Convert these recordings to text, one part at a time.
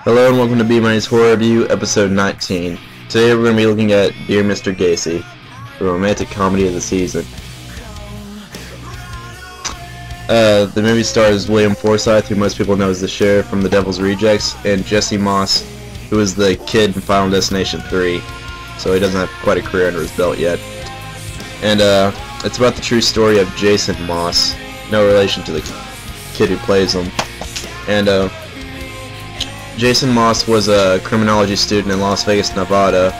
Hello and welcome to B Money's Horror Review, episode 19. Today we're going to be looking at Dear Mr. Gacy, the romantic comedy of the season. The movie stars William Forsythe, who most people know as the sheriff from The Devil's Rejects, and Jesse Moss, who is the kid in Final Destination 3, so he doesn't have quite a career under his belt yet. And it's about the true story of Jason Moss, no relation to the kid who plays him. And Jason Moss was a criminology student in Las Vegas, Nevada,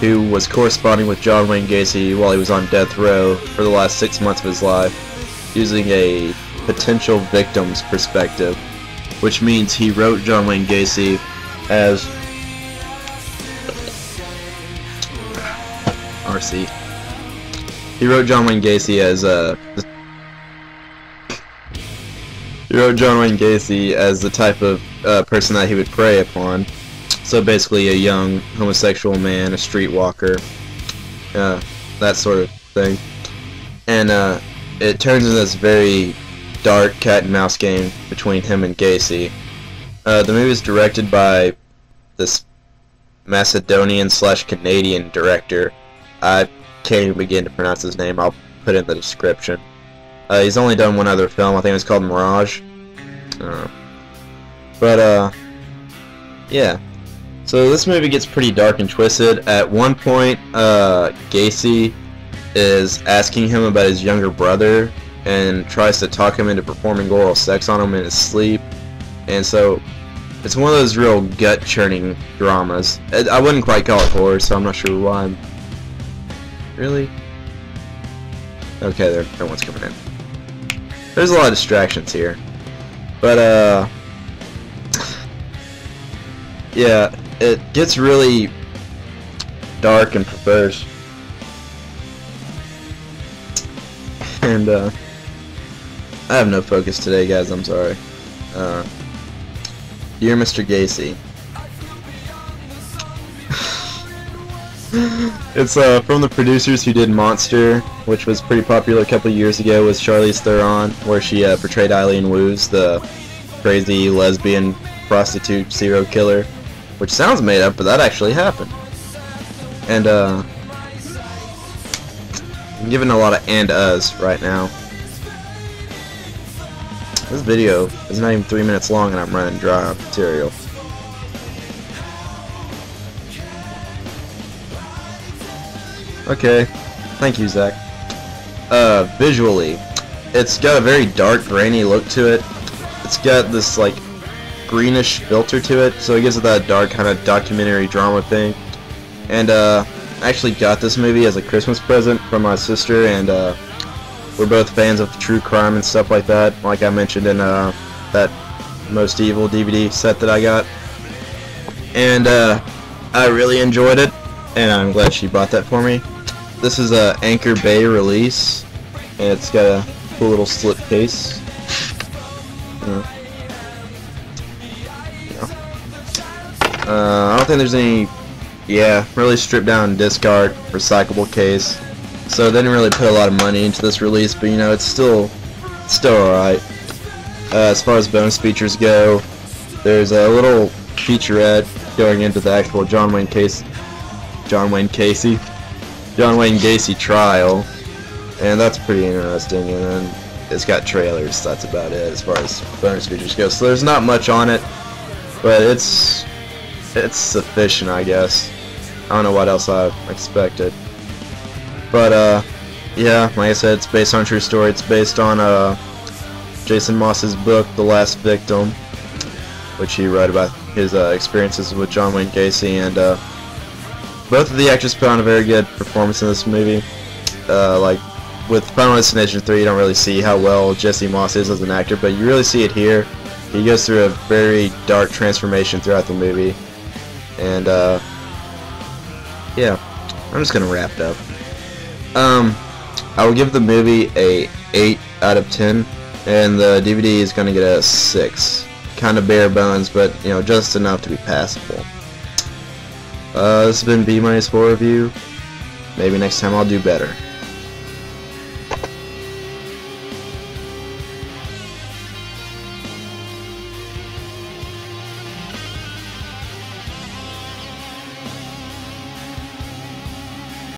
who was corresponding with John Wayne Gacy while he was on death row for the last 6 months of his life, using a potential victim's perspective, which means he wrote John Wayne Gacy as RC. He wrote John Wayne Gacy as the type of person that he would prey upon. So basically a young homosexual man, a streetwalker, that sort of thing. And it turns into this very dark cat and mouse game between him and Gacy. The movie is directed by this Macedonian/Canadian director. I can't even begin to pronounce his name. I'll put it in the description. He's only done one other film. I think it's called Mirage. Yeah. So this movie gets pretty dark and twisted. At one point, Gacy is asking him about his younger brother and tries to talk him into performing oral sex on him in his sleep. And so it's one of those real gut-churning dramas. I wouldn't quite call it horror, so I'm not sure why I'm... Really? Okay, no one's coming in. There's a lot of distractions here. But, yeah, it gets really dark and perverse. And, I have no focus today, guys, I'm sorry. Dear Mr. Gacy. It's from the producers who did Monster, which was pretty popular a couple of years ago with Charlize Theron, where she portrayed Eileen Wu's, the crazy lesbian prostitute serial killer, which sounds made up, but that actually happened. And I'm giving a lot of and-uhs right now. This video is not even 3 minutes long and I'm running dry on material. Okay, thank you, Zach. Visually, it's got a very dark, grainy look to it. It's got this, like, greenish filter to it, so it gives it that dark kind of documentary drama thing. And, I actually got this movie as a Christmas present from my sister, and, we're both fans of true crime and stuff like that, like I mentioned in, that Most Evil DVD set that I got. And, I really enjoyed it, and I'm glad she bought that for me. This is a Anchor Bay release, and it's got a cool little slip case. I don't think there's any, really stripped down discard, recyclable case. So they didn't really put a lot of money into this release, but you know, it's still alright. As far as bonus features go, there's a little featurette going into the actual John Wayne Gacy trial, and that's pretty interesting. And then it's got trailers. That's about it as far as bonus features go. So there's not much on it, but it's sufficient, I guess. I don't know what else I expected. But yeah, like I said, it's based on a true story. It's based on Jason Moss's book, The Last Victim, which he wrote about his experiences with John Wayne Gacy, and both of the actors put on a very good performance in this movie. Like, with Final Destination 3, you don't really see how well Jesse Moss is as an actor, but you really see it here. He goes through a very dark transformation throughout the movie. And, yeah, I'm just gonna wrap it up. I will give the movie a 8 out of 10, and the DVD is gonna get a 6. Kind of bare bones, but, you know, just enough to be passable. This has been B Money's Horror Review. Maybe next time I'll do better.